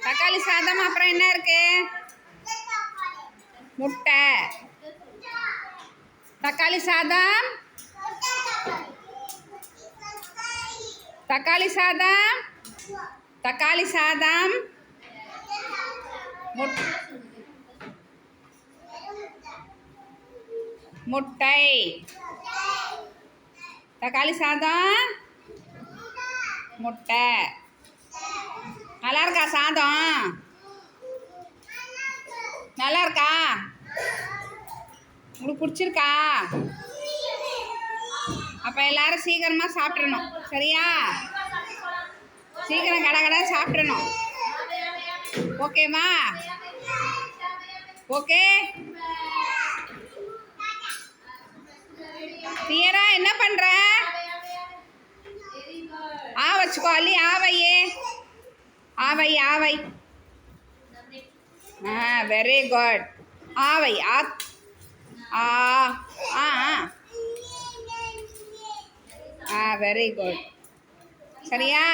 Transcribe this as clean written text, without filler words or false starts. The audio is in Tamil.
தக்காளி சாதம். அப்புறம் என்ன இருக்கு? முட்டை. தக்காளி சாதம், தக்காளி சாதம், தக்காளி சாதம், முட்டை. தக்காளி சாதம், முட்டை. நல்லா இருக்கா சாதம்? நல்லா இருக்கா? உங்களுக்கு பிடிச்சிருக்கா? அப்போ எல்லாரும் சீக்கிரமாக சாப்பிட்றணும். சரியா? சீக்கிரம் கடை சாப்பிட்றணும். ஓகேவா? ஓகே. தியரா என்ன பண்ணுற? ஆ வச்சுக்கோ. அள்ளி ஆவையே. ஆவை ஆவை. Very good. ஆவை. Very good. சரியா?